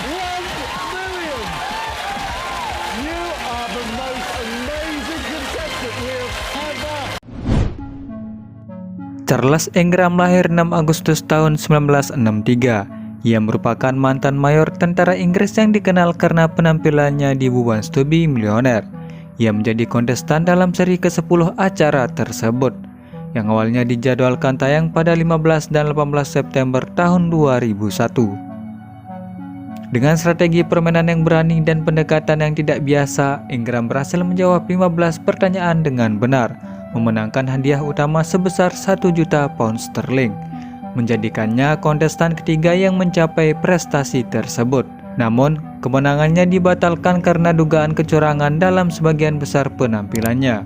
1,000,000. You are the most amazing contestant we have ever. Charles Ingram lahir 6 Agustus tahun 1963. Ia merupakan mantan mayor tentara Inggris yang dikenal karena penampilannya di Who Wants to Be Millionaire. Ia menjadi kontestan dalam seri ke-10 acara tersebut, yang awalnya dijadwalkan tayang pada 15 dan 18 September tahun 2001. Dengan strategi permainan yang berani dan pendekatan yang tidak biasa, Ingram berhasil menjawab 15 pertanyaan dengan benar, memenangkan hadiah utama sebesar 1 juta pound sterling, menjadikannya kontestan ketiga yang mencapai prestasi tersebut. Namun, kemenangannya dibatalkan karena dugaan kecurangan dalam sebagian besar penampilannya.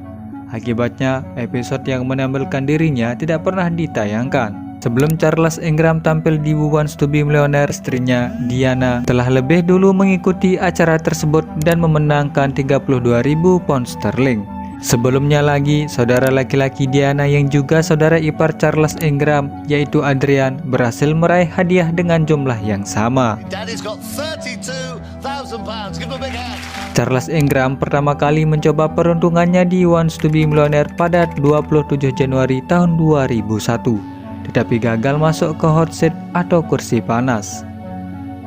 Akibatnya, episode yang menampilkan dirinya tidak pernah ditayangkan. Sebelum Charles Ingram tampil di Who Wants to Be Millionaire, istrinya Diana telah lebih dulu mengikuti acara tersebut dan memenangkan 32.000 pound sterling. Sebelumnya lagi, saudara laki-laki Diana yang juga saudara ipar Charles Ingram, yaitu Adrian, berhasil meraih hadiah dengan jumlah yang sama. Charles Ingram pertama kali mencoba peruntungannya di Who Wants to Be Millionaire pada 27 Januari tahun 2001, tetapi gagal masuk ke hot seat atau kursi panas.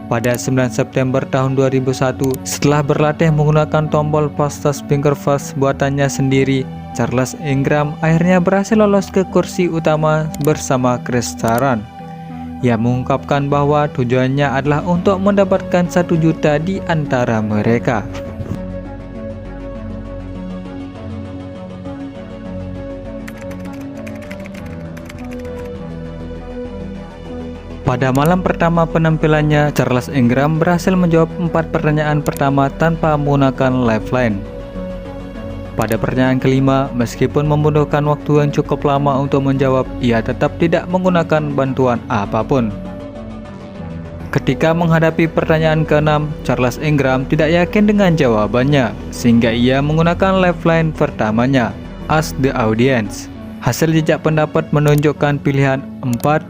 Pada 9 September tahun 2001, setelah berlatih menggunakan tombol pasta Spinkerfast buatannya sendiri, Charles Ingram akhirnya berhasil lolos ke kursi utama bersama Chris Tarrant. Ia mengungkapkan bahwa tujuannya adalah untuk mendapatkan 1 juta di antara mereka. Pada malam pertama penampilannya, Charles Ingram berhasil menjawab 4 pertanyaan pertama tanpa menggunakan lifeline. Pada pertanyaan kelima, meskipun membutuhkan waktu yang cukup lama untuk menjawab, ia tetap tidak menggunakan bantuan apapun. Ketika menghadapi pertanyaan ke-6, Charles Ingram tidak yakin dengan jawabannya, sehingga ia menggunakan lifeline pertamanya, Ask the Audience. Hasil jejak pendapat menunjukkan pilihan 4,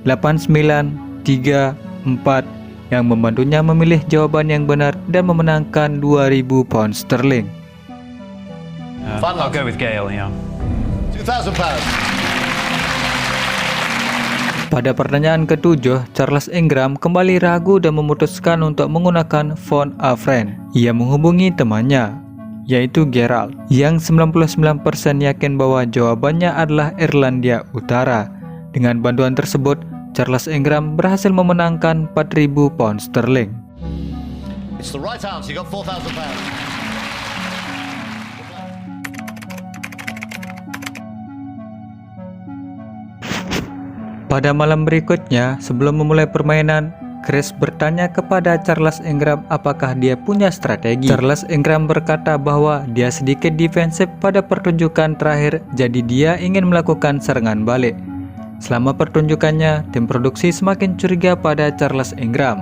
8, 9, 3, 4 yang membantunya memilih jawaban yang benar dan memenangkan 2.000 pound sterling. I'll go with Gail, yeah. 2,000 pounds. Pada pertanyaan ke-7, Charles Ingram kembali ragu dan memutuskan untuk menggunakan phone a friend. Ia menghubungi temannya, yaitu Gerald, yang 99% yakin bahwa jawabannya adalah Irlandia Utara. Dengan bantuan tersebut, Charles Ingram berhasil memenangkan 4.000 pound sterling. It's the right answer. You got 4,000 pounds. Pada malam berikutnya, sebelum memulai permainan, Chris bertanya kepada Charles Ingram apakah dia punya strategi. Charles Ingram berkata bahwa dia sedikit defensif pada pertunjukan terakhir, jadi dia ingin melakukan serangan balik. Selama pertunjukannya, tim produksi semakin curiga pada Charles Ingram.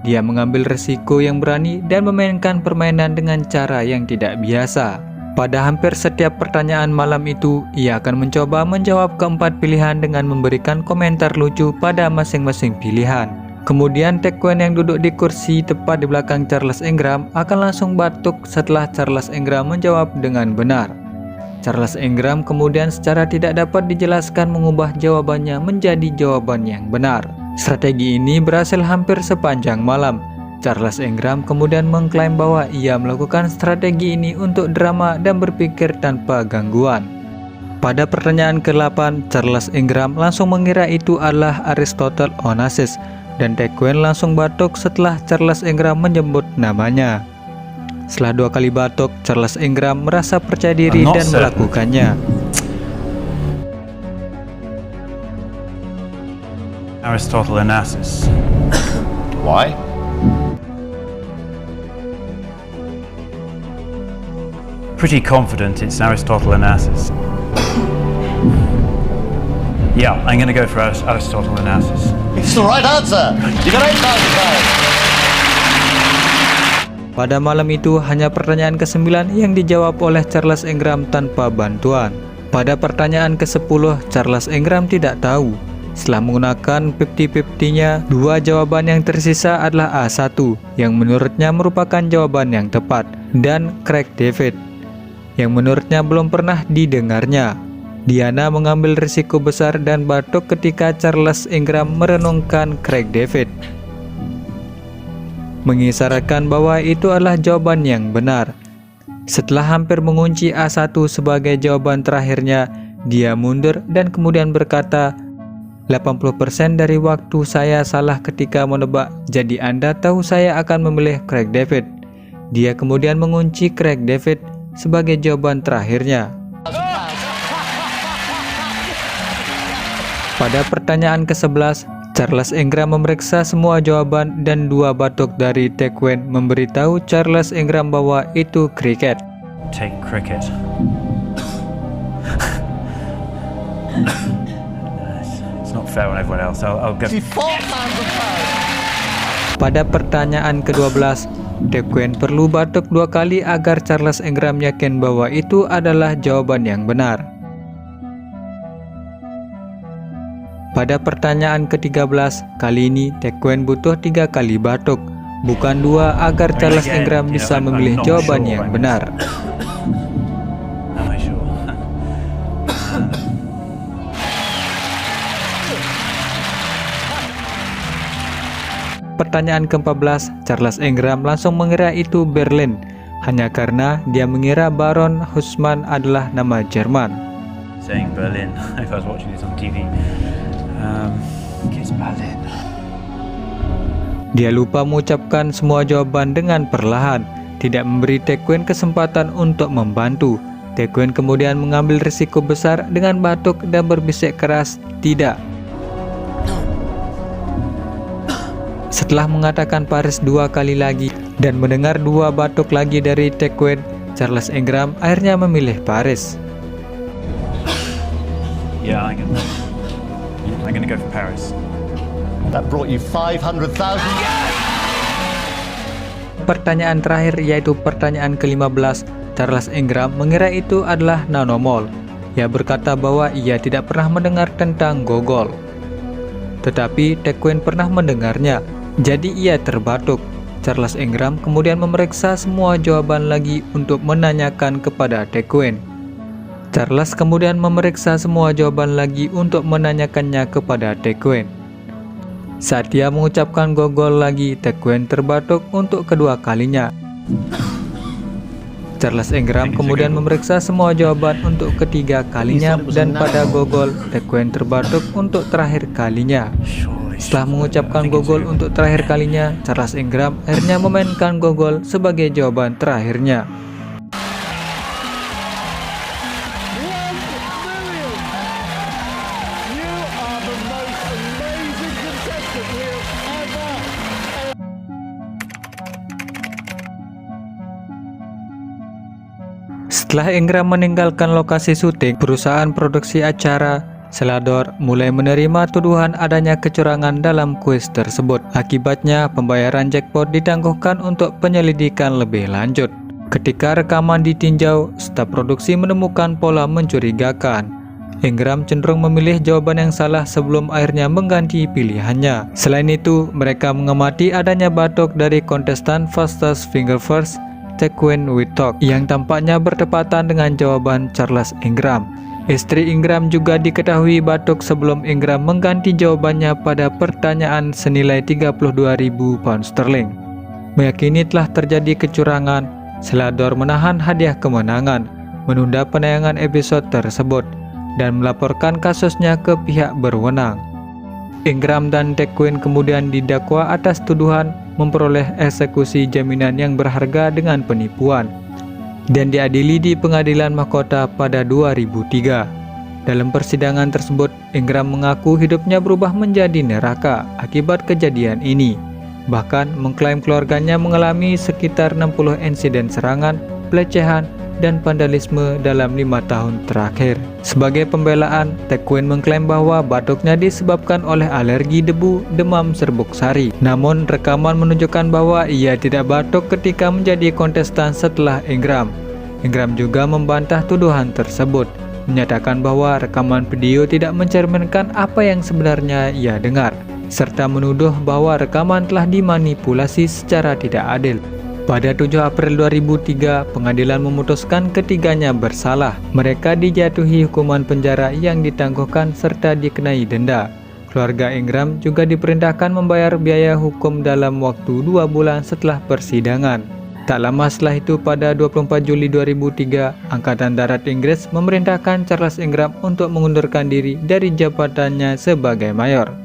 Dia mengambil resiko yang berani dan memainkan permainan dengan cara yang tidak biasa. Pada hampir setiap pertanyaan malam itu, ia akan mencoba menjawab keempat pilihan dengan memberikan komentar lucu pada masing-masing pilihan. Kemudian Taekwon yang duduk di kursi tepat di belakang Charles Ingram akan langsung batuk setelah Charles Ingram menjawab dengan benar. Charles Ingram kemudian secara tidak dapat dijelaskan mengubah jawabannya menjadi jawaban yang benar. Strategi ini berhasil hampir sepanjang malam. Charles Ingram kemudian mengklaim bahwa ia melakukan strategi ini untuk drama dan berpikir tanpa gangguan. Pada pertanyaan ke-8, Charles Ingram langsung mengira itu adalah Aristotle Onassis, dan Taekwon langsung batuk setelah Charles Ingram menyebut namanya. Setelah 2 kali batuk, Charles Ingram merasa percaya diri dan melakukannya. Aristotle Onassis. Why? Pretty confident it's Aristotle Onassis. Yeah, I'm going to go for Aristotle Onassis. It's the right answer. You got 8,000 pounds. Pada malam itu, hanya pertanyaan ke-9 yang dijawab oleh Charles Ingram tanpa bantuan. Pada pertanyaan ke-10, Charles Ingram tidak tahu. Setelah menggunakan 50-50-nya, dua jawaban yang tersisa adalah A1 yang menurutnya merupakan jawaban yang tepat, dan Craig David yang menurutnya belum pernah didengarnya. Diana mengambil risiko besar dan batuk ketika Charles Ingram merenungkan Craig David, mengisyaratkan bahwa itu adalah jawaban yang benar. Setelah hampir mengunci A1 sebagai jawaban terakhirnya, dia mundur dan kemudian berkata, 80% dari waktu saya salah ketika menebak, jadi Anda tahu saya akan memilih Craig David. Dia kemudian mengunci Craig David sebagai jawaban terakhirnya. Pada pertanyaan ke-11, Charles Ingram memeriksa semua jawaban dan dua batuk dari Tequan memberitahu Charles Ingram bahwa itu kriket. Take cricket. It's not fair on everyone else. I'll go. Pada pertanyaan ke-12, Tequan perlu batuk 2 kali agar Charles Ingram yakin bahwa itu adalah jawaban yang benar. Pada pertanyaan ke-13, kali ini Tequan butuh 3 kali batuk, bukan 2, agar Charles Ingram bisa memilih jawaban yang benar. Pertanyaan ke-14, Charles Ingram langsung mengira itu Berlin, hanya karena dia mengira Baron Haussmann adalah nama Jerman. Saying Berlin, if I was watching this on TV. It's Berlin. Dia lupa mengucapkan semua jawaban dengan perlahan, tidak memberi Tequan kesempatan untuk membantu. Tequan kemudian mengambil risiko besar dengan batuk dan berbisik keras, "Tidak." Setelah mengatakan Paris 2 kali lagi dan mendengar 2 batuk lagi dari Tequan, Charles Ingram akhirnya memilih Paris. Yeah, I'm gonna go for Paris. That brought you 500,000. Pertanyaan terakhir yaitu pertanyaan ke-15, Charles Ingram mengira itu adalah nanomol. Ia berkata bahwa ia tidak pernah mendengar tentang gogol. Tetapi Tequan pernah mendengarnya, jadi ia terbatuk. Charles Ingram kemudian memeriksa semua jawaban lagi untuk menanyakan kepada Tequan. Charles kemudian memeriksa semua jawaban lagi untuk menanyakannya kepada Tequan. Saat dia mengucapkan gogol lagi, Tequan terbatuk untuk kedua kalinya. Charles Ingram kemudian memeriksa semua jawaban untuk ketiga kalinya dan pada gogol, Tequan terbatuk untuk terakhir kalinya. Setelah mengucapkan gogol untuk terakhir kalinya, Charles Ingram akhirnya memainkan gogol sebagai jawaban terakhirnya. Setelah Ingram meninggalkan lokasi syuting, perusahaan produksi acara Celador mulai menerima tuduhan adanya kecurangan dalam kuis tersebut. Akibatnya, pembayaran jackpot ditangguhkan untuk penyelidikan lebih lanjut. Ketika rekaman ditinjau, staf produksi menemukan pola mencurigakan. Ingram cenderung memilih jawaban yang salah sebelum akhirnya mengganti pilihannya. Selain itu, mereka mengamati adanya batuk dari kontestan Fastest Finger First, Tequan Wittok, yang tampaknya bertepatan dengan jawaban Charles Ingram. Istri Ingram juga diketahui batuk sebelum Ingram mengganti jawabannya pada pertanyaan senilai 32.000 pound sterling. Meyakini telah terjadi kecurangan, Celador menahan hadiah kemenangan, menunda penayangan episode tersebut, dan melaporkan kasusnya ke pihak berwenang. Ingram dan Tequan kemudian didakwa atas tuduhan memperoleh eksekusi jaminan yang berharga dengan penipuan, dan diadili di pengadilan mahkota pada 2003. Dalam persidangan tersebut, Ingram mengaku hidupnya berubah menjadi neraka akibat kejadian ini. Bahkan mengklaim keluarganya mengalami sekitar 60 insiden serangan, pelecehan, dan vandalisme dalam 5 tahun terakhir. Sebagai pembelaan, Tequan mengklaim bahwa batuknya disebabkan oleh alergi debu, demam serbuk sari. Namun rekaman menunjukkan bahwa ia tidak batuk ketika menjadi kontestan setelah Ingram. Ingram juga membantah tuduhan tersebut. menyatakan bahwa rekaman video tidak mencerminkan apa yang sebenarnya ia dengar, serta menuduh bahwa rekaman telah dimanipulasi secara tidak adil. Pada 7 April 2003, pengadilan memutuskan ketiganya bersalah. Mereka dijatuhi hukuman penjara yang ditangguhkan serta dikenai denda. Keluarga Ingram juga diperintahkan membayar biaya hukum dalam waktu 2 bulan setelah persidangan. Tak lama setelah itu, pada 24 Juli 2003, Angkatan Darat Inggris memerintahkan Charles Ingram untuk mengundurkan diri dari jabatannya sebagai mayor.